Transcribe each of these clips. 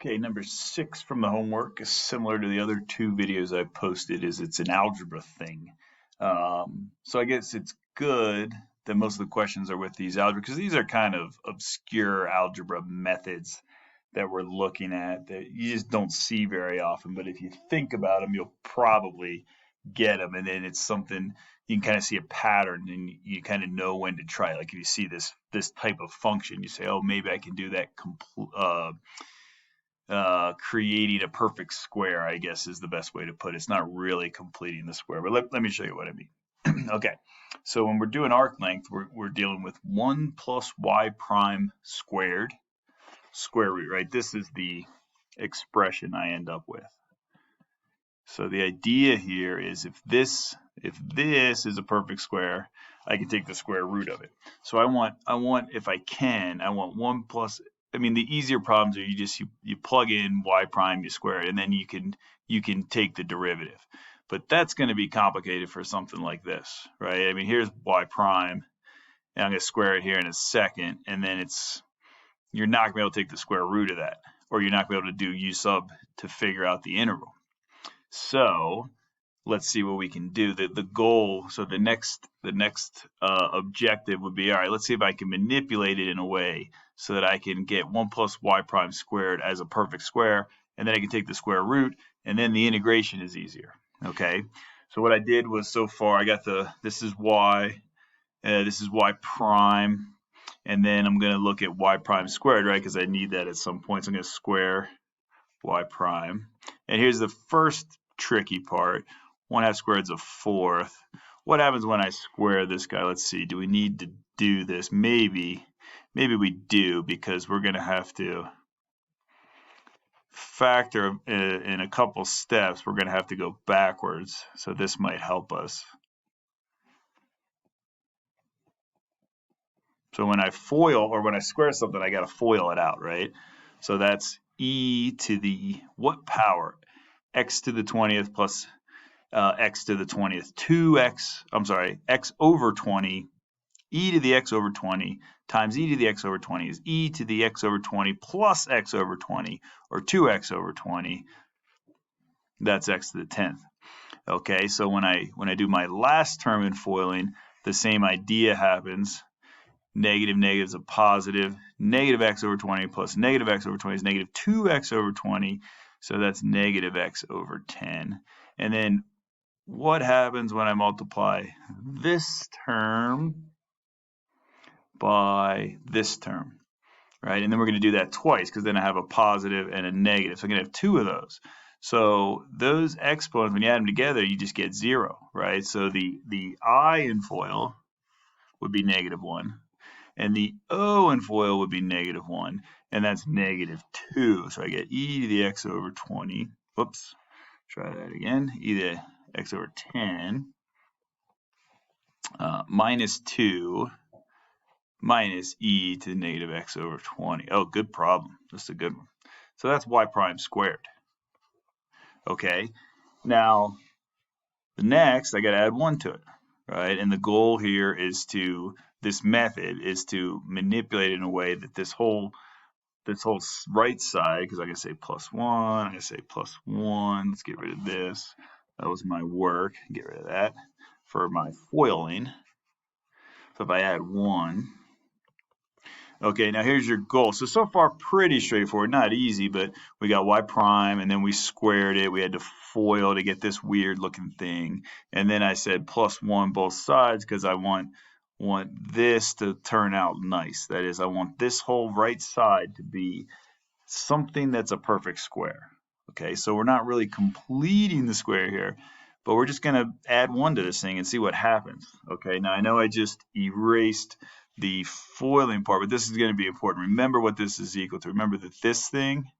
Okay, number 6 from the homework is similar to the other two videos I've posted, is it's an algebra thing. So I guess it's good that most of the questions are with these algebra, because these are kind of obscure algebra methods that we're looking at that you just don't see very often. But if you think about them, you'll probably get them. And then it's something you can kind of see a pattern and you kind of know when to try. Like if you see this type of function, you say, oh, maybe I can do that creating a perfect square, I guess is the best way to put it. It's not really completing the square, but let me show you what I mean. Okay, so when we're doing arc length, we're dealing with 1 plus y prime squared, square root, right? This is the expression I end up with. So the idea here is if this is a perfect square, I can take the square root of it. So I want if I can, I want 1 plus, I mean, the easier problems are you plug in y prime, you square it, and then you can take the derivative. But that's going to be complicated for something like this, right? I mean, here's y prime, and I'm going to square it here in a second, and then you're not going to be able to take the square root of that, or you're not going to be able to do u sub to figure out the integral. So let's see what we can do. The goal, so the next objective would be, all right, let's see if I can manipulate it in a way so that I can get 1 plus y prime squared as a perfect square, and then I can take the square root, and then the integration is easier. Okay, so what I did was, so far I got this is y prime, and then I'm going to look at y prime squared, right, because I need that at some point. So I'm going to square y prime. And here's the first tricky part. 1/2 squared is a fourth. What happens when I square this guy? Let's see. Do we need to do this? Maybe we do, because we're going to have to factor in a couple steps. We're going to have to go backwards. So this might help us. So when I FOIL, or when I square something, I got to FOIL it out, right? So that's e to the what power? X to the 20th plus x to the 20th, 2x, I'm sorry, x over 20, e to the x over 20 times e to the x over 20 is e to the x over 20 plus x over 20, or 2x over 20. That's x to the 10th. Okay, so when I do my last term in FOILing, the same idea happens. Negative is a positive. Negative x over 20 plus negative x over 20 is negative 2x over 20. So that's negative x over 10. And then what happens when I multiply this term by this term, right? And then we're going to do that twice, because then I have a positive and a negative. So I'm going to have two of those. So those exponents, when you add them together, you just get 0, right? So the I in FOIL would be -1. And the O in FOIL would be -1, and that's -2. So I get e to the x over 20. Whoops, try that again. E to the x over 10 minus 2 minus e to the negative x over 20. Oh, good problem. That's a good one. So that's y prime squared. Okay, now the next, I got to add 1 to it, right? And the goal here is this method is to manipulate it in a way that this whole right side, because I can say +1, I can say +1. Let's get rid of this. That was my work. Get rid of that for my FOILing. So if I add 1, okay, now here's your goal. So far pretty straightforward, not easy, but we got y prime, and then we squared it. We had to FOIL to get this weird looking thing. And then I said +1 both sides, because I want this to turn out nice. That is, I want this whole right side to be something that's a perfect square. Okay, so we're not really completing the square here, but we're just going to add 1 to this thing and see what happens. Okay, now I know I just erased the FOILing part, but this is going to be important. Remember what this is equal to. Remember that this thing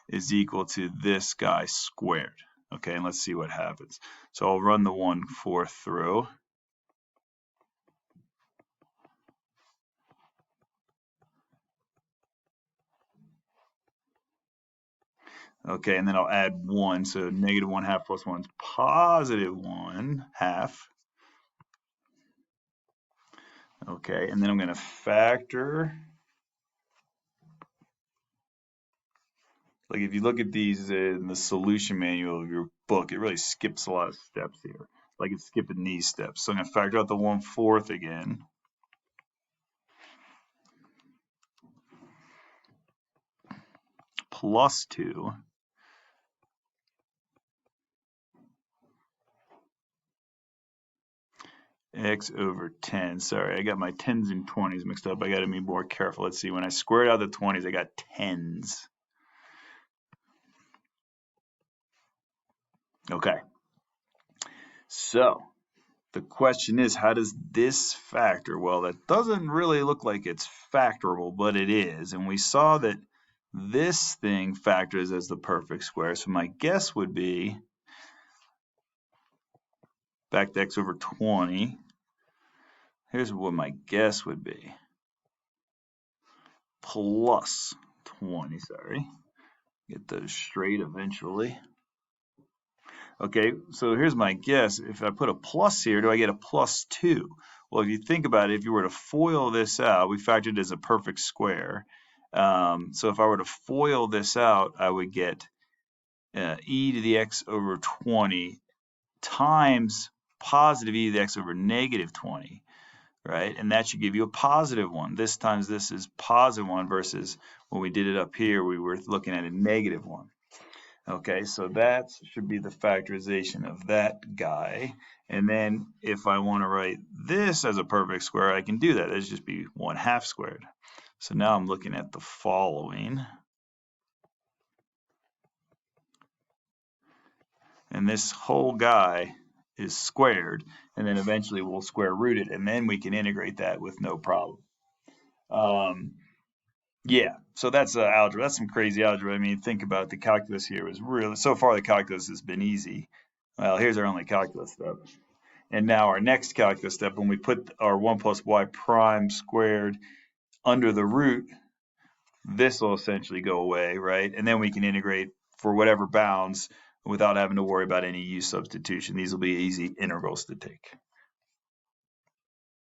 is equal to this guy squared. Okay, and let's see what happens. So I'll run the 1/4 through. Okay, and then I'll add 1. So -1/2 plus 1 is +1/2. Okay, and then I'm going to factor Like if you look at these in the solution manual of your book, it really skips a lot of steps here. Like it's skipping these steps. So I'm going to factor out the 1/4 again. Plus 2. X over 10. Sorry, I got my 10s and 20s mixed up. I got to be more careful. Let's see. When I squared out the 20s, I got 10s. Okay. So the question is, how does this factor? Well, that doesn't really look like it's factorable, but it is. And we saw that this thing factors as the perfect square. So my guess would be back to x over 20. Here's what my guess would be. Plus 20, sorry. Get those straight eventually. Okay, so here's my guess. If I put a plus here, do I get a plus 2? Well, if you think about it, if you were to FOIL this out, we factored it as a perfect square. So if I were to FOIL this out, I would get e to the x over 20 times positive e to the x over negative 20, right? And that should give you a positive 1. This times this is positive 1 versus when we did it up here, we were looking at a negative 1. Okay, so that should be the factorization of that guy. And then if I want to write this as a perfect square, I can do that. That'd just be 1/2 squared. So now I'm looking at the following. And this whole guy is squared, and then eventually we'll square root it, and then we can integrate that with no problem. Yeah, so that's algebra. That's some crazy algebra. I mean, think about the calculus here was really, so far the calculus has been easy. Well, here's our only calculus step. And now our next calculus step, when we put our 1 plus y prime squared under the root, this will essentially go away, right? And then we can integrate for whatever bounds without having to worry about any u substitution. These will be easy integrals to take.